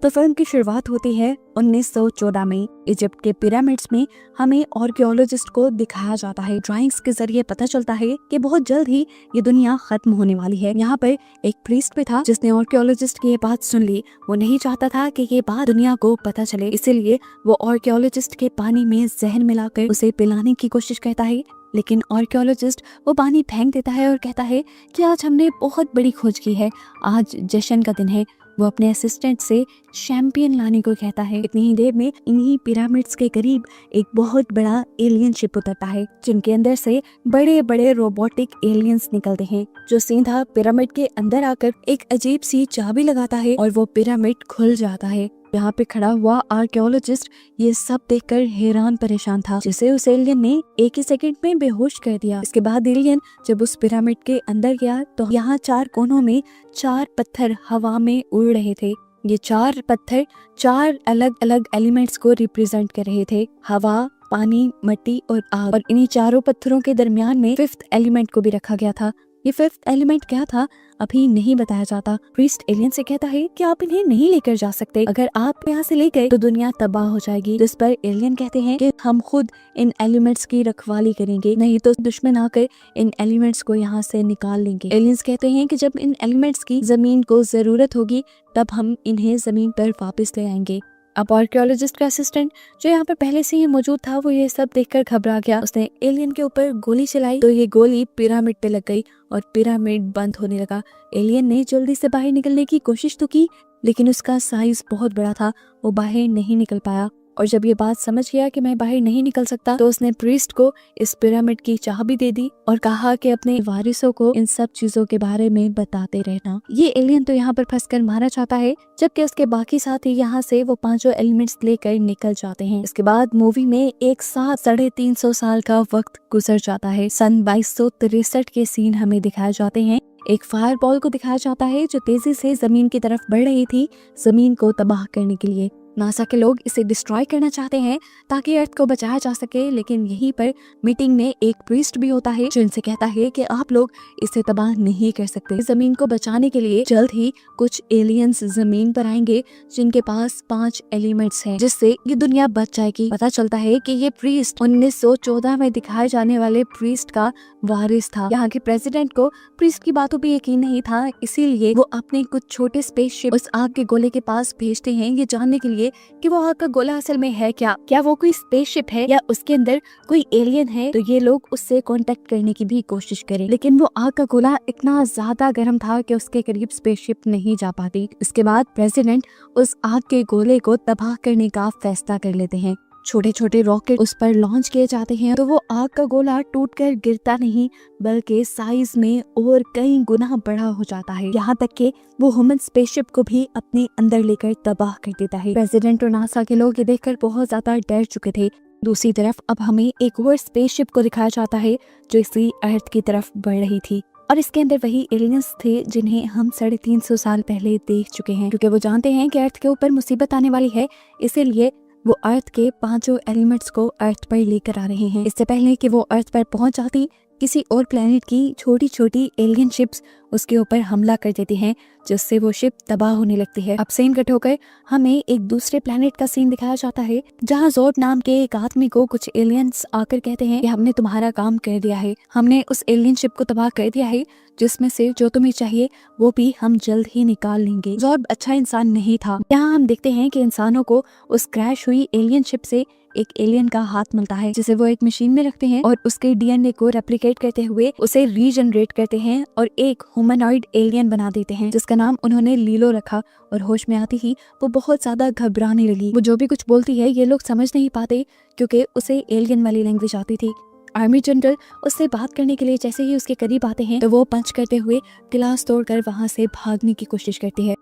तो फिल्म की शुरुआत होती है 1914 में। इजिप्ट के पिरामिड्स में हमें आर्कियोलॉजिस्ट को दिखाया जाता है। ड्राइंग्स के जरिए पता चलता है कि बहुत जल्द ही ये दुनिया खत्म होने वाली है। यहाँ पर एक प्रीस्ट भी था जिसने आर्कियोलॉजिस्ट की ये बात सुन ली। वो नहीं चाहता था कि ये बात दुनिया को पता चले, इसीलिए वो आर्कियोलॉजिस्ट के पानी में जहर मिलाकर उसे पिलाने की कोशिश करता है। लेकिन आर्कियोलॉजिस्ट वो पानी फेंक देता है और कहता है कि आज हमने बहुत बड़ी खोज की है, आज जश्न का दिन है। वो अपने असिस्टेंट से शैंपियन लाने को कहता है। इतनी ही देर में इन्हीं पिरामिड्स के करीब एक बहुत बड़ा एलियन शिप उतरता है, जिनके अंदर से बड़े बड़े रोबोटिक एलियंस निकलते हैं, जो सीधा पिरामिड के अंदर आकर एक अजीब सी चाबी लगाता है और वो पिरामिड खुल जाता है। यहाँ पे खड़ा हुआ आर्कियोलॉजिस्ट ये सब देखकर हैरान परेशान था, जिसे उस एलियन ने एक ही सेकंड में बेहोश कर दिया। इसके बाद एलियन जब उस पिरामिड के अंदर गया तो यहाँ 4 कोनों में 4 पत्थर हवा में उड़ रहे थे। ये 4 पत्थर 4 अलग अलग एलिमेंट्स को रिप्रेजेंट कर रहे थे, हवा, पानी, मिट्टी और आग। और इन्हीं चारों पत्थरों के दरमियान में 5th एलिमेंट को भी रखा गया था। ये 5th एलिमेंट क्या था अभी नहीं बताया जाता। प्रीस्ट एलियन से कहता है कि आप इन्हें नहीं लेकर जा सकते, अगर आप यहाँ से ले गए तो दुनिया तबाह हो जाएगी। जिस पर एलियन कहते हैं कि हम खुद इन एलिमेंट्स की रखवाली करेंगे, नहीं तो दुश्मन आकर इन एलिमेंट्स को यहाँ से निकाल लेंगे। एलियंस कहते हैं कि जब इन एलिमेंट्स की जमीन को जरूरत होगी तब हम इन्हें जमीन पर वापस ले आएंगे। अब आर्कियोलॉजिस्ट का असिस्टेंट जो यहाँ पर पहले से ही मौजूद था, वो ये सब देखकर घबरा गया। उसने एलियन के ऊपर गोली चलाई तो ये गोली पिरामिड पे लग गई और पिरामिड बंद होने लगा। एलियन ने जल्दी से बाहर निकलने की कोशिश तो की, लेकिन उसका साइज बहुत बड़ा था, वो बाहर नहीं निकल पाया। और जब ये बात समझ गया कि मैं बाहर नहीं निकल सकता, तो उसने प्रीस्ट को इस पिरामिड की चाबी दे दी और कहा कि अपने वारिसों को इन सब चीजों के बारे में बताते रहना। ये एलियन तो यहाँ पर फंसकर मारा जाता है, जबकि उसके बाकी साथी यहाँ से वो 5 एलिमेंट्स लेकर निकल जाते हैं। इसके बाद मूवी में एक साथ 350 साल का वक्त गुजर जाता है। सन 2263 के सीन हमें दिखाए जाते हैं। एक फायर बॉल को दिखाया जाता है जो तेजी से जमीन की तरफ बढ़ रही थी, जमीन को तबाह करने के लिए। नासा के लोग इसे डिस्ट्रॉय करना चाहते हैं ताकि अर्थ को बचाया जा सके, लेकिन यहीं पर मीटिंग में एक प्रीस्ट भी होता है जो इनसे कहता है कि आप लोग इसे तबाह नहीं कर सकते। जमीन को बचाने के लिए जल्द ही कुछ एलियंस जमीन पर आएंगे जिनके पास 5 एलिमेंट्स हैं, जिससे ये दुनिया बच जाएगी। पता चलता है कि ये प्रीस्ट 1914 में दिखाए जाने वाले प्रीस्ट का वारिस था। यहाँ के प्रेसिडेंट को प्रीस्ट की बातों पर यकीन नहीं था, इसीलिए वो अपने कुछ छोटे स्पेसशिप उस आग के गोले के पास भेजते हैं ये जानने के लिए कि वो आग का गोला असल में है क्या वो कोई स्पेसशिप है या उसके अंदर कोई एलियन है। तो ये लोग उससे कांटेक्ट करने की भी कोशिश करें, लेकिन वो आग का गोला इतना ज्यादा गर्म था कि उसके करीब स्पेसशिप नहीं जा पाती। इसके बाद प्रेसिडेंट उस आग के गोले को तबाह करने का फैसला कर लेते हैं। छोटे छोटे रॉकेट उस पर लॉन्च किए जाते हैं तो वो आग का गोला टूटकर गिरता नहीं, बल्कि साइज में और कई गुना बड़ा हो जाता है, यहाँ तक कि वो ह्यूमन स्पेसशिप को भी अपने अंदर लेकर तबाह कर देता है। प्रेसिडेंट और नासा के लोग ये देखकर बहुत ज्यादा डर चुके थे। दूसरी तरफ अब हमें एक और स्पेसशिप को दिखाया जाता है जो इसी अर्थ की तरफ बढ़ रही थी, और इसके अंदर वही एलियंस थे जिन्हें हम 350 साल पहले देख चुके हैं। क्योंकि वो जानते हैं कि अर्थ के ऊपर मुसीबत आने वाली है, इसीलिए वो अर्थ के 5 एलिमेंट्स को अर्थ पर लेकर आ रहे हैं। इससे पहले कि वो अर्थ पर पहुंच जाती, किसी और प्लेनेट की छोटी छोटी एलियन शिप्स उसके ऊपर हमला कर देती हैं, जिससे वो शिप तबाह होने लगती है। अब सीन कट होकर हमें एक दूसरे प्लेनेट का सीन दिखाया जाता है, जहां ज़ोर्ड नाम के एक आदमी को कुछ एलियंस आकर कहते हैं कि हमने तुम्हारा काम कर दिया है, हमने उस एलियन शिप को तबाह कर दिया है, जिसमें से जो तुम्हें चाहिए वो भी हम जल्द ही निकाल लेंगे। ज़ोर्ड अच्छा इंसान नहीं था। यहाँ हम देखते हैं कि इंसानों को उस क्रैश हुई एलियन शिप से एक एलियन का हाथ मिलता है, जिसे वो एक मशीन में रखते हैं और उसके डीएनए को रेप्लिकेट करते हुए उसे रीजनरेट करते हैं और एक ह्यूमनॉइड एलियन बना देते हैं, जिसका नाम उन्होंने लीलो रखा। और होश में आती ही वो बहुत ज्यादा घबराने लगी। वो जो भी कुछ बोलती है ये लोग समझ नहीं पाते, क्योंकि उसे एलियन वाली लैंग्वेज आती थी। आर्मी जनरल उससे बात करने के लिए जैसे ही उसके करीब आते हैं तो वो पंच करते हुए गिलास तोड़कर वहाँ से भागने की कोशिश करती है।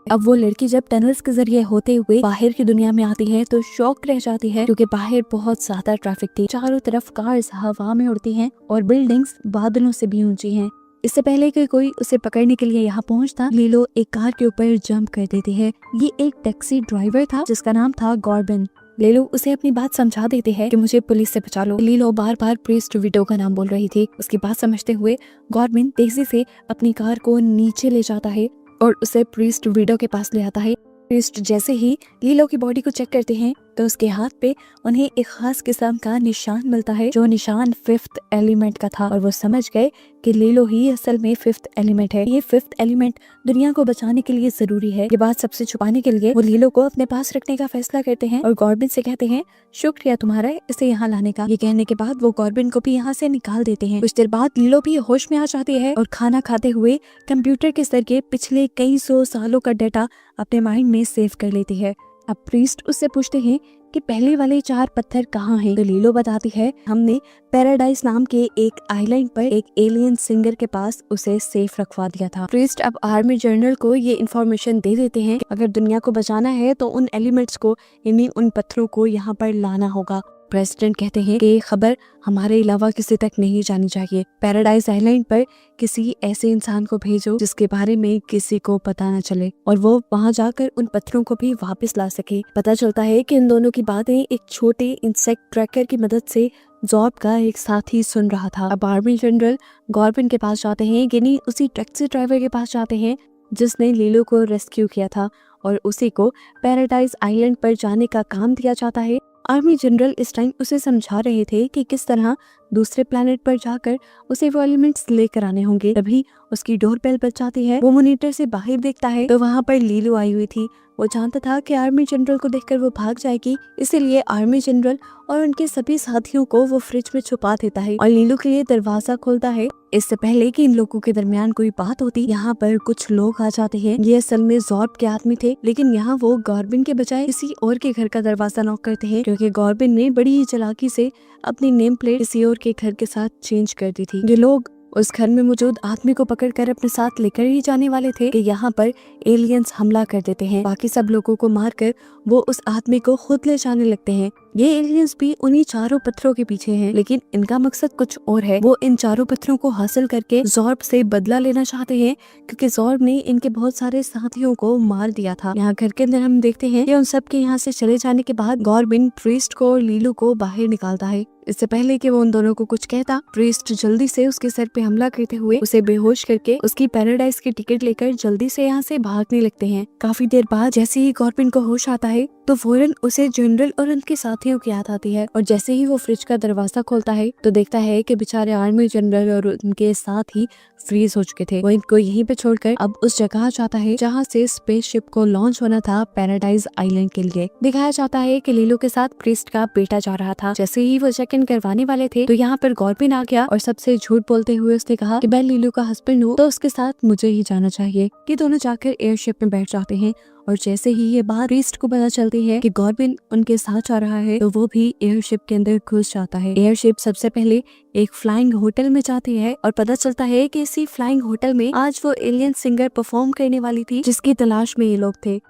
अब वो लड़की जब टनल्स के जरिए होते हुए बाहर की दुनिया में आती है तो शॉक रह जाती है, क्योंकि बाहर बहुत ज्यादा ट्रैफिक थी। चारों तरफ कार्स हवा में उड़ती हैं और बिल्डिंग्स बादलों से भी ऊंची हैं। इससे पहले कि कोई उसे पकड़ने के लिए यहाँ पहुँचता, लीलो एक कार के ऊपर जंप कर देती है। ये एक टैक्सी ड्राइवर था जिसका नाम था गॉर्बन। लीलो उसे अपनी बात समझा देते हैं कि मुझे पुलिस से बचा लो। लीलो बार बार प्रीस्ट विडो का नाम बोल रही थी। उसकी बात समझते हुए गॉर्बन तेजी से अपनी कार को नीचे ले जाता है और उसे प्रीस्ट वीडो के पास ले आता है। प्रीस्ट जैसे ही लीलो की बॉडी को चेक करते हैं तो उसके हाथ पे उन्हें एक खास किस्म का निशान मिलता है, जो निशान 5th एलिमेंट का था। और वो समझ गए कि लीलो ही असल में 5th एलिमेंट है। ये 5th एलिमेंट दुनिया को बचाने के लिए जरूरी है। ये बात सबसे छुपाने के लिए वो लीलो को अपने पास रखने का फैसला करते हैं और गॉर्बिन से कहते हैं, शुक्रिया तुम्हारा इसे यहाँ लाने का। ये कहने के बाद वो गॉर्बिन को भी यहाँ से निकाल देते हैं। कुछ देर बाद लीलो भी होश में आ जाती है और खाना खाते हुए कंप्यूटर के जरिए पिछले कई 100 सालों का डाटा अपने माइंड में सेव कर लेती है। अब प्रीस्ट उससे पूछते हैं कि पहले वाले 4 पत्थर कहाँ हैं? तो लीलो बताती है, हमने पैराडाइज नाम के एक आइलैंड पर एक एलियन सिंगर के पास उसे सेफ रखवा दिया था। प्रीस्ट अब आर्मी जनरल को ये इन्फॉर्मेशन दे देते हैं कि अगर दुनिया को बचाना है तो उन एलिमेंट्स को, यानी उन पत्थरों को यहाँ पर लाना होगा। प्रेसिडेंट कहते हैं कि खबर हमारे अलावा किसी तक नहीं जानी चाहिए। पैराडाइज आइलैंड पर किसी ऐसे इंसान को भेजो जिसके बारे में किसी को पता न चले और वो वहाँ जाकर उन पत्थरों को भी वापस ला सके। पता चलता है कि इन दोनों की बातें एक छोटे इंसेक्ट ट्रैकर की मदद से जॉब का एक साथी सुन रहा था। अब आर्मी जनरल गॉर्बिन के पास जाते हैं, यानी उसी टैक्सी ड्राइवर के पास जाते हैं जिसने लीलो को रेस्क्यू किया था और उसी को पैराडाइज आइलैंड पर जाने का काम दिया जाता है। आर्मी जनरल इस टाइम उसे समझा रहे थे कि किस तरह दूसरे प्लेनेट पर जाकर उसे वो एलिमेंट्स लेकर आने होंगे। तभी उसकी डोर बेल बज जाती है। वो मॉनिटर से बाहर देखता है तो वहाँ पर लीलो आई हुई थी। वो जानता था कि आर्मी जनरल को देखकर वो भाग जाएगी, इसीलिए आर्मी जनरल और उनके सभी साथियों को वो फ्रिज में छुपा देता है और लीलो के लिए दरवाजा खोलता है। इससे पहले कि इन लोगों के दरमियान कोई बात होती, यहाँ पर कुछ लोग आ जाते हैं। ये असल में जॉर्ब के आदमी थे, लेकिन यहाँ वो गॉर्बिन के बजाय किसी और के घर का दरवाजा नॉक करते हैं, क्योंकि गॉर्बिन ने बड़ी ही चालाकी से अपनी नेम प्लेट किसी और के घर के साथ चेंज कर दी थी। ये लोग उस घर में मौजूद आदमी को पकड़कर अपने साथ लेकर ही जाने वाले थे कि यहाँ पर एलियंस हमला कर देते हैं। बाकी सब लोगों को मारकर वो उस आदमी को खुद ले जाने लगते हैं। ये एलियंस भी उन्हीं 4 पत्थरों के पीछे हैं, लेकिन इनका मकसद कुछ और है। वो इन 4 पत्थरों को हासिल करके जॉर्ब से बदला लेना चाहते हैं, क्योंकि जॉर्ब ने इनके बहुत सारे साथियों को मार दिया था। यहाँ घर के अंदर हम देखते हैं कि उन सब के यहाँ से चले जाने के बाद गॉर्बिन प्रीस्ट को और लीलो को बाहर निकालता है। इससे पहले कि वो उन दोनों को कुछ कहता, प्रीस्ट जल्दी से उसके सर पे हमला करते हुए उसे बेहोश करके उसकी पैराडाइज की टिकट लेकर जल्दी से यहाँ से भागने लगते हैं। काफी देर बाद जैसे ही गॉर्बिन को होश आता है तो फौरन उसे जनरल और उनके साथियों की याद आती है और जैसे ही वो फ्रिज का दरवाजा खोलता है तो देखता है कि बेचारे आर्मी जनरल और उनके साथ ही फ्रीज हो चुके थे। वो इनको यहीं पे छोड़कर अब उस जगह जाता है जहाँ से स्पेसशिप को लॉन्च होना था पैराडाइज आइलैंड के लिए। दिखाया जाता है कि लीलो के साथ प्रीस्ट का बेटा जा रहा था। जैसे ही वो चेक इन करवाने वाले थे तो यहाँ पर गॉर्बिन आ गया और सबसे झूठ बोलते हुए उसने कहा कि मैं लीलो का हस्बैंड हूँ तो उसके साथ मुझे ही जाना चाहिए। ये दोनों जाकर एयरशिप में बैठ जाते हैं और जैसे ही ये बात प्रीस्ट को पता चलती है कि गॉर्बिन उनके साथ जा रहा है तो वो भी एयरशिप के अंदर घुस जाता है। एयरशिप सबसे पहले एक फ्लाइंग होटल में जाती है और पता चलता है कि इसी फ्लाइंग होटल में आज वो एलियन सिंगर परफॉर्म करने वाली थी जिसकी तलाश में ये लोग थे।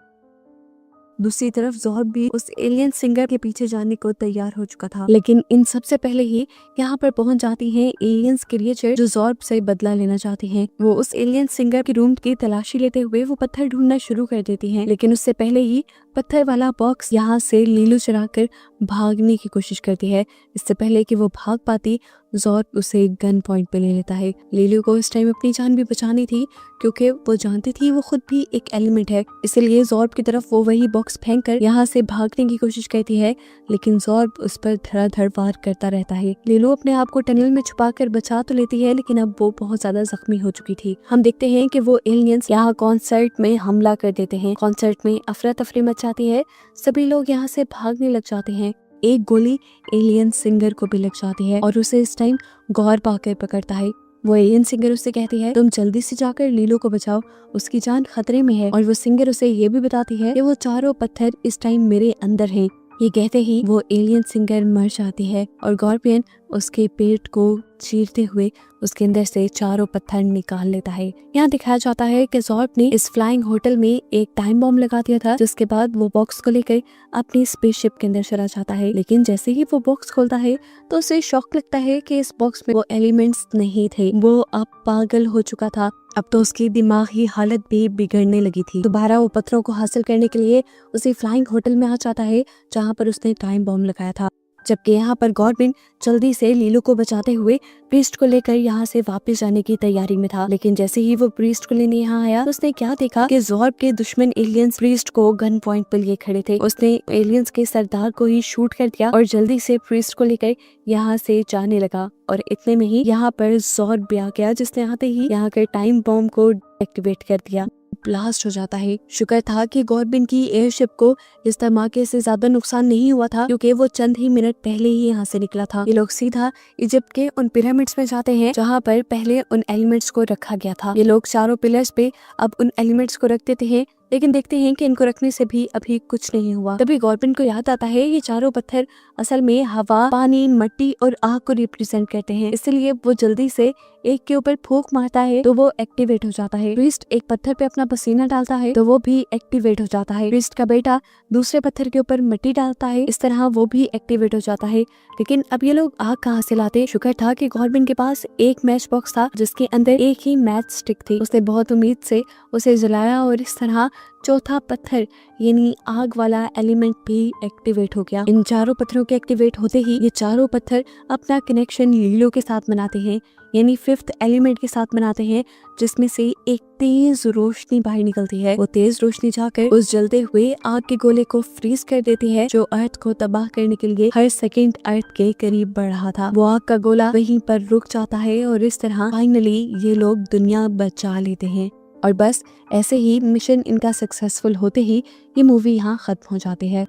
दूसरी तरफ जॉर्ब भी उस एलियन सिंगर के पीछे जाने को तैयार हो चुका था, लेकिन इन सबसे पहले ही यहाँ पर पहुंच जाती हैं एलियंस क्रिएचर जो जॉर्ब से बदला लेना चाहती हैं। वो उस एलियन सिंगर के रूम की तलाशी लेते हुए वो पत्थर ढूंढना शुरू कर देती हैं, लेकिन उससे पहले ही पत्थर वाला बॉक्स यहाँ से लीलो चुराकर भागने की कोशिश करती है। इससे पहले कि वो भाग पाती जॉर्ब उसे गन पॉइंट पे ले लेता है। लीलो को इस टाइम अपनी जान भी बचानी थी क्योंकि वो जानती थी वो खुद भी एक एलिमेंट है, इसलिए जॉर्ब की तरफ वो वही बॉक्स फेंक कर यहाँ से भागने की कोशिश करती है, लेकिन जॉर्ब उस पर धड़ाधड़ वार करता रहता है। लीलो अपने आप को टनल में छुपाकर बचा तो लेती है, लेकिन अब वो बहुत ज्यादा जख्मी हो चुकी थी। हम देखते हैं कि वो एलियंस यहाँ कॉन्सर्ट में हमला कर देते हैं। कॉन्सर्ट में अफरा तफरी मच जाती है, सभी लोग यहाँ से भागने लग जाते हैं। एक गोली एलियन सिंगर को भी लग जाती है और उसे इस टाइम गॉर्ब आकर पकड़ता है। वो एलियन सिंगर उससे कहती है तुम जल्दी से जाकर लीलो को बचाओ, उसकी जान खतरे में है। और वो सिंगर उसे ये भी बताती है कि वो 4 पत्थर इस टाइम मेरे अंदर हैं। ये कहते ही वो एलियन सिंगर मर जाती है और गॉर्बियन उसके पेट को चीरते हुए उसके अंदर से 4 पत्थर निकाल लेता है। यहाँ दिखाया जाता है कि जॉर्ब ने इस फ्लाइंग होटल में एक टाइम बॉम्ब लगा दिया था, जिसके बाद वो बॉक्स को लेकर अपनी स्पेसशिप के अंदर चला जाता है। लेकिन जैसे ही वो बॉक्स खोलता है तो उसे शॉक लगता है कि इस बॉक्स में वो एलिमेंट्स नहीं थे। वो अब पागल हो चुका था, अब तो उसकी दिमागी हालत भी बिगड़ने लगी थी। दोबारा वो पत्थरों को हासिल करने के लिए उसी फ्लाइंग होटल में आ जाता है जहाँ पर उसने टाइम बॉम्ब लगाया था। जबकि यहाँ पर गॉर्बिन जल्दी से लीलो को बचाते हुए प्रीस्ट को लेकर यहाँ से वापस जाने की तैयारी में था। लेकिन जैसे ही वो प्रीस्ट को लेने यहाँ आया तो उसने क्या देखा कि ज़ॉर्ब के दुश्मन एलियंस प्रीस्ट को गन पॉइंट पर लिए खड़े थे। उसने एलियंस के सरदार को ही शूट कर दिया और जल्दी से प्रीस्ट को लेकर यहाँ से जाने लगा। और इतने में ही यहाँ पर ज़ॉर्ब भी आ गया, जिसने आते ही यहाँ के टाइम बॉम्ब को एक्टिवेट कर दिया। ब्लास्ट हो जाता है। शुक्र था कि गॉर्बिन की एयरशिप को इस धमाके से ज्यादा नुकसान नहीं हुआ था, क्योंकि वो चंद ही मिनट पहले ही यहाँ से निकला था। ये लोग सीधा इजिप्ट के उन पिरामिड्स में जाते हैं जहाँ पर पहले उन एलिमेंट्स को रखा गया था। ये लोग चारों पिलर्स पे अब उन एलिमेंट्स को रख देते हैं, लेकिन देखते हैं कि इनको रखने से भी अभी कुछ नहीं हुआ। तभी गॉर्बिन को याद आता है ये चारों पत्थर असल में हवा, पानी, मिट्टी और आग को रिप्रेजेंट करते हैं, इसलिए वो जल्दी से एक के ऊपर फूंक मारता है तो वो एक्टिवेट हो जाता है। प्रीस्ट एक पत्थर पे अपना पसीना डालता है तो वो भी एक्टिवेट हो जाता है। प्रीस्ट का बेटा दूसरे पत्थर के ऊपर मिट्टी डालता है, इस तरह वो भी एक्टिवेट हो जाता है। लेकिन अब ये लोग आग कहाँ से लाते? शुक्र था कि गॉर्बिन के पास एक मैच बॉक्स था जिसके अंदर एक ही मैच स्टिक थी। उसने बहुत उम्मीद से उसे जलाया और इस तरह चौथा पत्थर यानी आग वाला एलिमेंट भी एक्टिवेट हो गया। इन चारों पत्थरों के एक्टिवेट होते ही ये चारों पत्थर अपना कनेक्शन लीलो के साथ बनाते हैं, यानी फिफ्थ एलिमेंट के साथ बनाते हैं, जिसमें से एक तेज रोशनी बाहर निकलती है। वो तेज रोशनी जाकर उस जलते हुए आग के गोले को फ्रीज कर देती है, जो अर्थ को तबाह करने के लिए हर सेकंड अर्थ के करीब बढ़ रहा था। वो आग का गोला वहीं पर रुक जाता है और इस तरह फाइनली ये लोग दुनिया बचा लेते हैं। और बस ऐसे ही मिशन इनका सक्सेसफुल होते ही ये मूवी यहाँ खत्म हो जाती है।